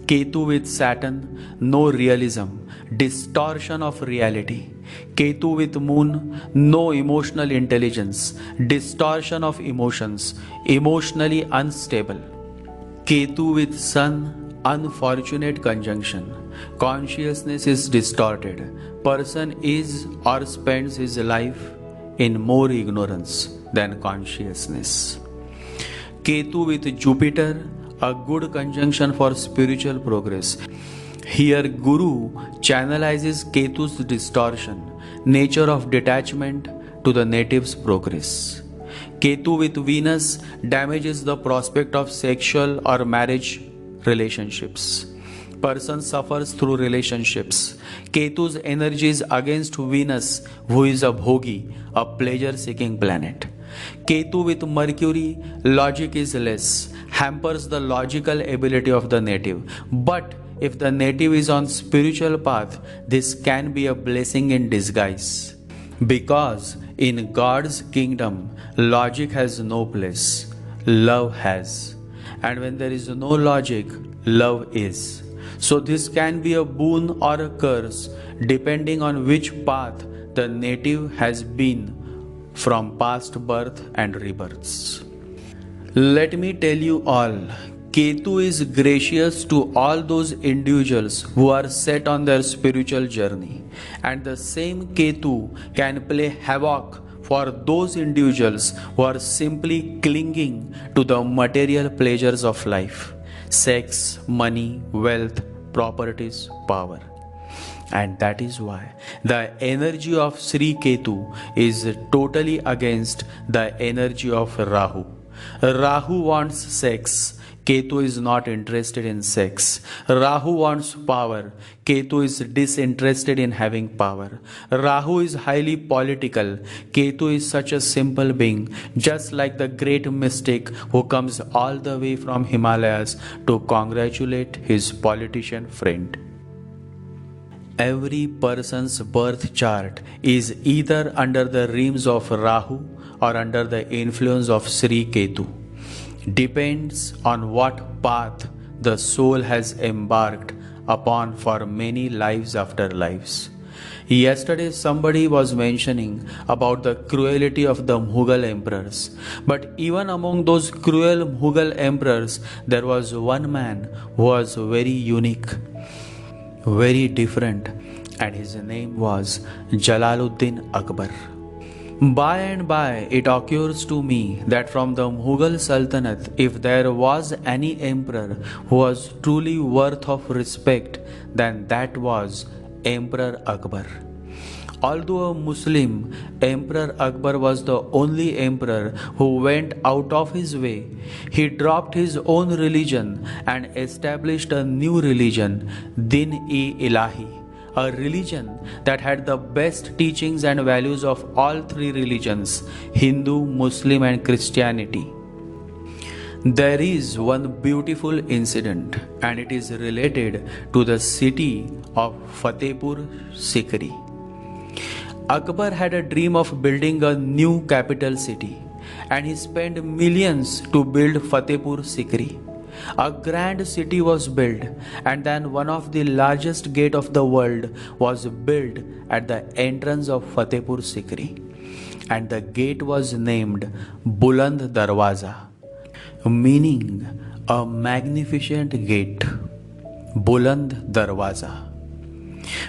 Ketu with Saturn, no realism, distortion of reality. Ketu with Moon, no emotional intelligence, distortion of emotions, emotionally unstable. Ketu with Sun, unfortunate conjunction. Consciousness is distorted. Person is or spends his life in more ignorance than consciousness. Ketu with Jupiter, a good conjunction for spiritual progress. Here Guru channelizes Ketu's distortion, nature of detachment to the native's progress. Ketu with Venus damages the prospect of sexual or marriage relationships. Person suffers through relationships. Ketu's energy is against Venus, who is a bhogi, a pleasure-seeking planet. Ketu with Mercury, logic is less, hampers the logical ability of the native. But if the native is on spiritual path, this can be a blessing in disguise. Because in God's kingdom, logic has no place, love has. And when there is no logic, love is. So this can be a boon or a curse depending on which path the native has been from past birth and rebirths. Let me tell you all, Ketu is gracious to all those individuals who are set on their spiritual journey, and the same Ketu can play havoc for those individuals who are simply clinging to the material pleasures of life: sex, money, wealth, properties, power. And that is why the energy of Sri Ketu is totally against the energy of Rahu. Rahu wants sex. Ketu is not interested in sex. Rahu wants power. Ketu is disinterested in having power. Rahu is highly political. Ketu is such a simple being, just like the great mystic who comes all the way from Himalayas to congratulate his politician friend. Every person's birth chart is either under the realms of Rahu or under the influence of Sri Ketu. Depends on what path the soul has embarked upon for many lives after lives. Yesterday somebody was mentioning about the cruelty of the Mughal emperors. But even among those cruel Mughal emperors, there was one man who was very unique, very different, and his name was Jalaluddin Akbar. By and by, it occurs to me that from the Mughal Sultanate, if there was any emperor who was truly worth of respect, then that was Emperor Akbar. Although a Muslim, Emperor Akbar was the only emperor who went out of his way. He dropped his own religion and established a new religion, Din-e-Ilahi, a religion that had the best teachings and values of all three religions, Hindu, Muslim and Christianity. There is one beautiful incident, and it is related to the city of Fatehpur Sikri. Akbar had a dream of building a new capital city, and he spent millions to build Fatehpur Sikri. A grand city was built, and then one of the largest gates of the world was built at the entrance of Fatehpur Sikri, and the gate was named Buland Darwaza, meaning a magnificent gate. Buland Darwaza.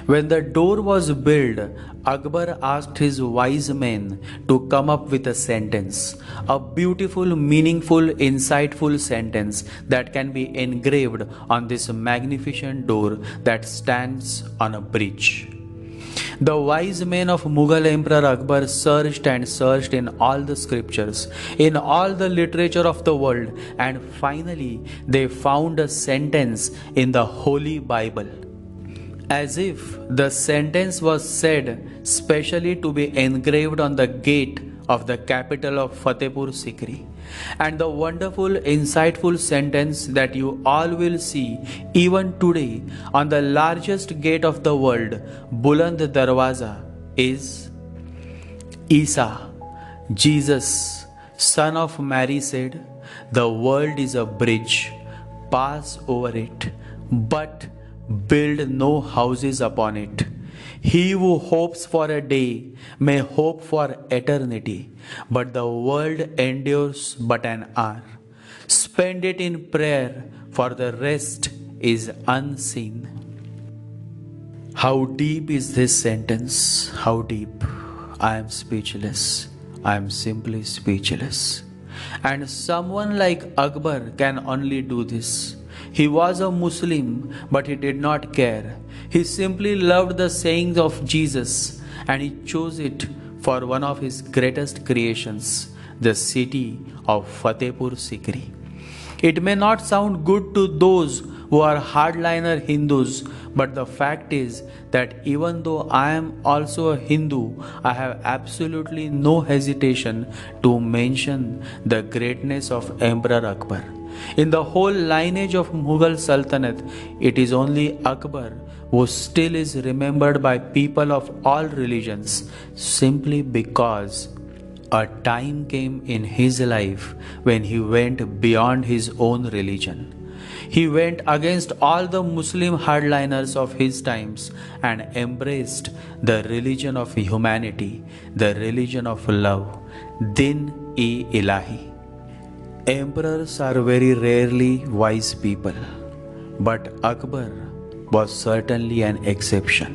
When the door was built, Akbar asked his wise men to come up with a sentence, a beautiful, meaningful, insightful sentence that can be engraved on this magnificent door that stands on a bridge. The wise men of Mughal Emperor Akbar searched and searched in all the scriptures, in all the literature of the world, and finally they found a sentence in the Holy Bible. As if the sentence was said specially to be engraved on the gate of the capital of Fatehpur Sikri. And the wonderful, insightful sentence that you all will see even today on the largest gate of the world, Buland Darwaza, is Isa, Jesus, son of Mary, said, "The world is a bridge, pass over it, but build no houses upon it. He who hopes for a day may hope for eternity, but the world endures but an hour. Spend it in prayer, for the rest is unseen." How deep is this sentence? How deep? I am speechless. I am simply speechless. And someone like Akbar can only do this. He was a Muslim, but he did not care. He simply loved the sayings of Jesus, and he chose it for one of his greatest creations, the city of Fatehpur Sikri. It may not sound good to those who are hardliner Hindus, but the fact is that even though I am also a Hindu, I have absolutely no hesitation to mention the greatness of Emperor Akbar. In the whole lineage of Mughal Sultanate, it is only Akbar who still is remembered by people of all religions, simply because a time came in his life when he went beyond his own religion. He went against all the Muslim hardliners of his times and embraced the religion of humanity, the religion of love, Din-e-Ilahi. Emperors are very rarely wise people, but Akbar was certainly an exception.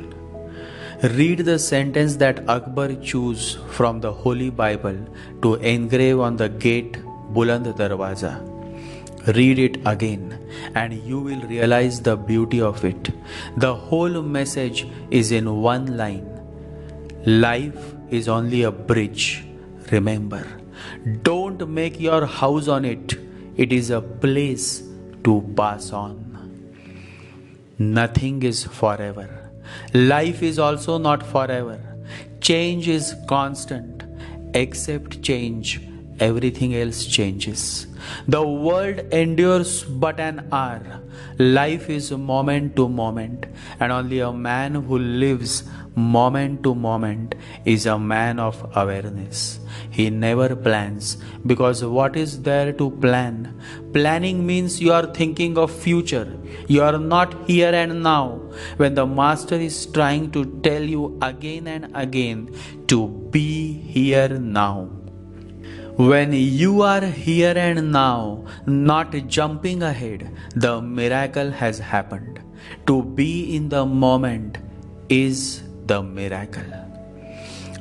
Read the sentence that Akbar chose from the Holy Bible to engrave on the gate Buland Darwaza. Read it again and you will realize the beauty of it. The whole message is in one line. Life is only a bridge, remember. Don't make your house on it. It is a place to pass on. Nothing is forever. Life is also not forever. Change is constant. Except change, everything else changes. The world endures but an hour. Life is moment to moment, and only a man who lives moment to moment is a man of awareness. He never plans, because what is there to plan? Planning means you are thinking of future. You are not here and now, when the master is trying to tell you again and again to be here now. When you are here and now, not jumping ahead, the miracle has happened. To be in the moment is the miracle.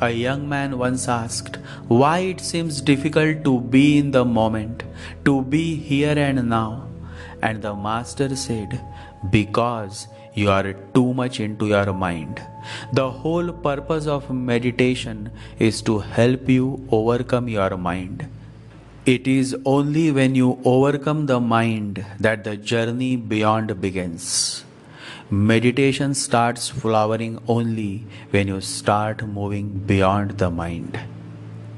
A young man once asked why it seems difficult to be in the moment, to be here and now. And the master said, because you are too much into your mind. The whole purpose of meditation is to help you overcome your mind. It is only when you overcome the mind that the journey beyond begins. Meditation starts flowering only when you start moving beyond the mind.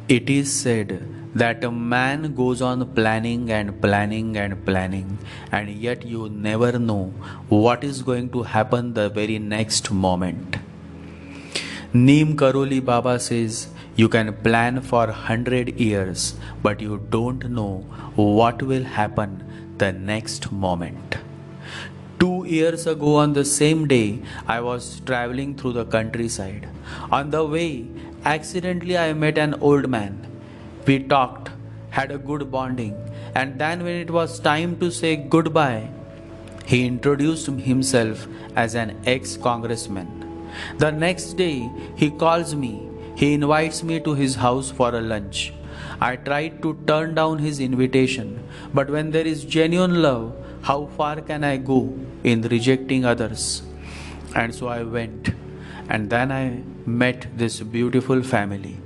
It is said that a man goes on planning and planning and planning, and yet you never know what is going to happen the very next moment. Neem Karoli Baba says, you can plan for 100 years, but you don't know what will happen the next moment. 2 years ago on the same day, I was traveling through the countryside. On the way, accidentally I met an old man. We talked, had a good bonding, and then when it was time to say goodbye, he introduced himself as an ex-congressman. The next day, he calls me. He invites me to his house for a lunch. I tried to turn down his invitation, but when there is genuine love, how far can I go in rejecting others? And so I went. And then I met this beautiful family.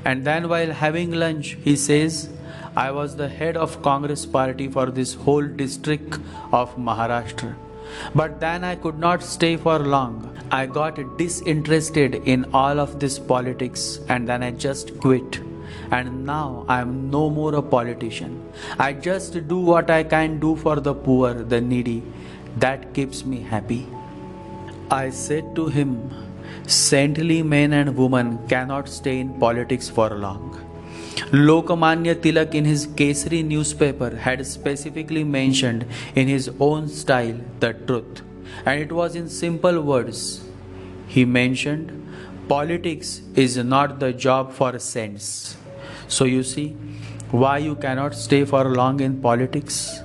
And then while having lunch, he says, I was the head of Congress party for this whole district of Maharashtra. But then I could not stay for long. I got disinterested in all of this politics and then I just quit. And now I am no more a politician. I just do what I can do for the poor, the needy. That keeps me happy. I said to him, saintly men and women cannot stay in politics for long. Lokmanya Tilak in his Kesari newspaper had specifically mentioned in his own style the truth, and it was in simple words. He mentioned, politics is not the job for saints. So you see why you cannot stay for long in politics.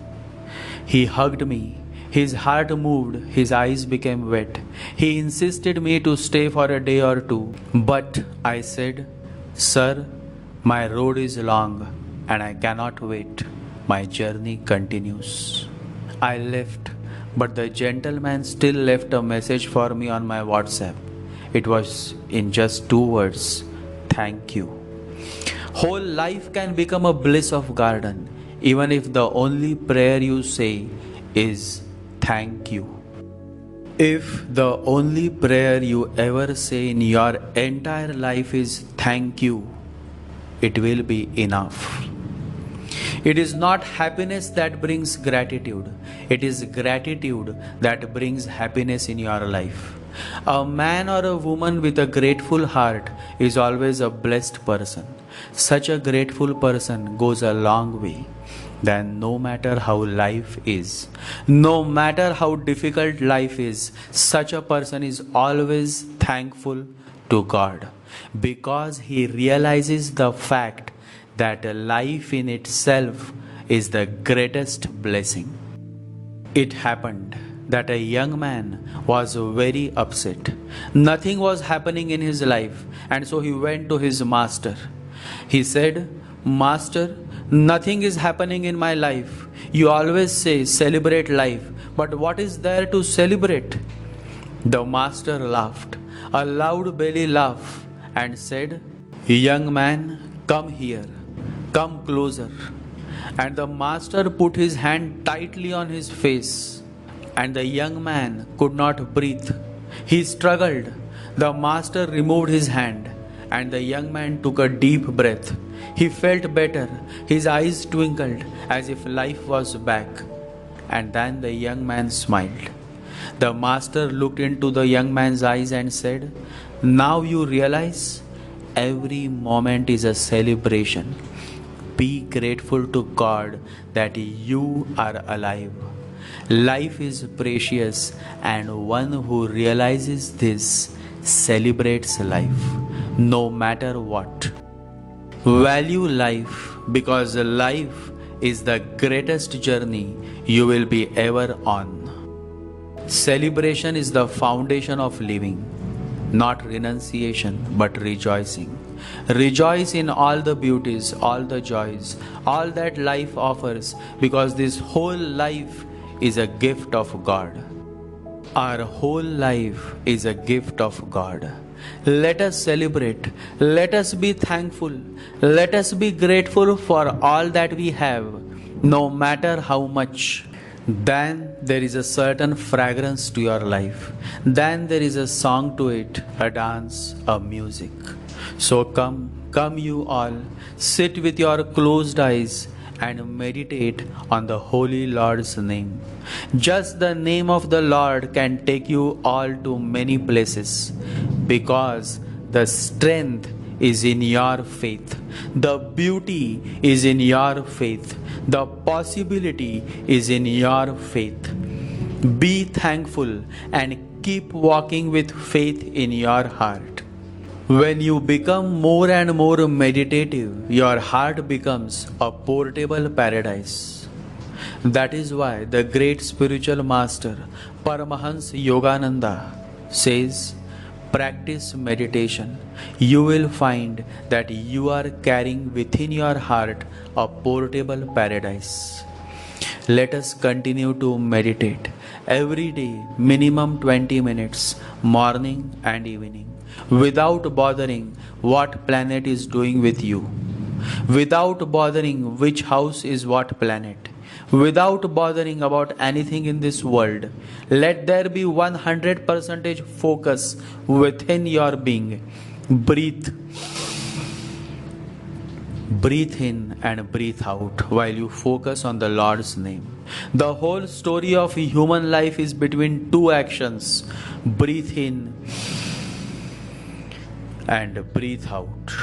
He hugged me. His heart moved, his eyes became wet. He insisted me to stay for a day or two. But I said, Sir, my road is long and I cannot wait. My journey continues. I left, but the gentleman still left a message for me on my WhatsApp. It was in just 2 words, thank you. Whole life can become a bliss of garden, even if the only prayer you say is thank you. If the only prayer you ever say in your entire life is thank you, it will be enough. It is not happiness that brings gratitude. It is gratitude that brings happiness in your life. A man or a woman with a grateful heart is always a blessed person. Such a grateful person goes a long way. Then no matter how life is, no matter how difficult life is, such a person is always thankful to God because he realizes the fact that life in itself is the greatest blessing. It happened that a young man was very upset. Nothing was happening in his life, and so he went to his master. He said, Master, nothing is happening in my life. You always say celebrate life, but what is there to celebrate? The master laughed, a loud belly laugh, and said, Young man, come here, come closer. And the master put his hand tightly on his face, and the young man could not breathe. He struggled. The master removed his hand, and the young man took a deep breath. He felt better. His eyes twinkled as if life was back. And then the young man smiled. The master looked into the young man's eyes and said, Now you realize every moment is a celebration. Be grateful to God that you are alive. Life is precious, and one who realizes this celebrates life, no matter what. Value life because life is the greatest journey you will be ever on. Celebration is the foundation of living, not renunciation but rejoicing. Rejoice in all the beauties, all the joys, all that life offers because this whole life is a gift of God. Our whole life is a gift of God. Let us celebrate. Let us be thankful. Let us be grateful for all that we have, no matter how much. Then there is a certain fragrance to your life. Then there is a song to it, a dance, a music. So come you all, sit with your closed eyes and meditate on the Holy Lord's name. Just the name of the Lord can take you all to many places because the strength is in your faith. The beauty is in your faith. The possibility is in your faith. Be thankful and keep walking with faith in your heart. When you become more and more meditative, your heart becomes a portable paradise. That is why the great spiritual master Paramahansa Yogananda says, practice meditation. You will find that you are carrying within your heart a portable paradise. Let us continue to meditate every day, minimum 20 minutes, morning and evening, without bothering what planet is doing with you, without bothering which house is what planet, without bothering about anything in this world. Let there be 100% focus within your being. Breathe. Breathe in and breathe out while you focus on the Lord's name. The whole story of human life is between two actions. Breathe in and breathe out.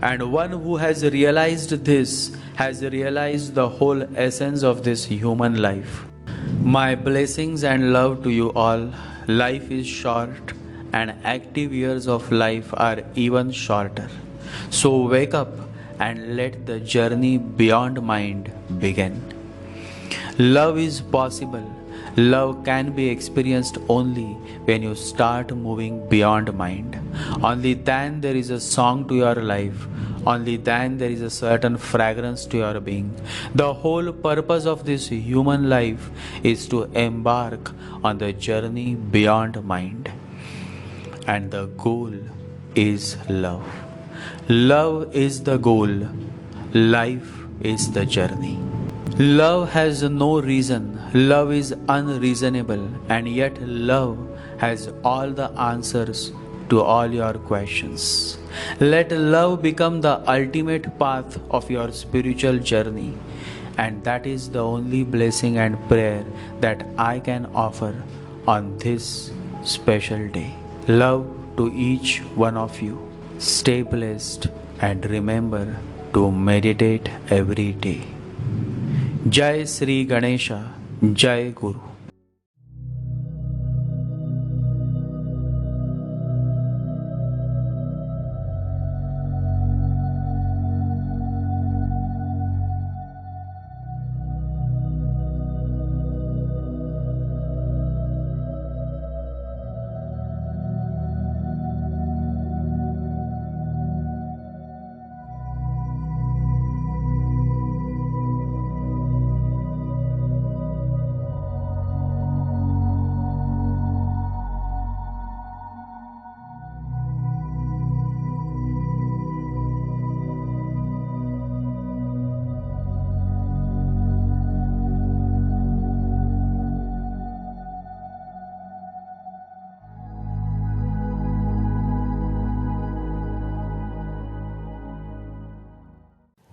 And one who has realized this has realized the whole essence of this human life. My blessings and love to you all. Life is short and active years of life are even shorter. So wake up and let the journey beyond mind begin. Love is possible. Love can be experienced only when you start moving beyond mind. Only then there is a song to your life. Only then there is a certain fragrance to your being. The whole purpose of this human life is to embark on the journey beyond mind. And the goal is love. Love is the goal. Life is the journey. Love has no reason. Love is unreasonable. And yet love has all the answers to all your questions. Let love become the ultimate path of your spiritual journey. And that is the only blessing and prayer that I can offer on this special day. Love to each one of you. Stay blessed and remember to meditate every day. Jai Sri Ganesha, Jai Guru.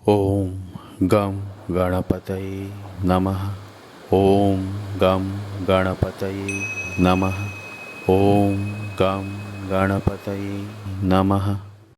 Om Gam Ganapataye Namaha. Om Gam Ganapataye Namaha. Om Gam Ganapataye Namaha.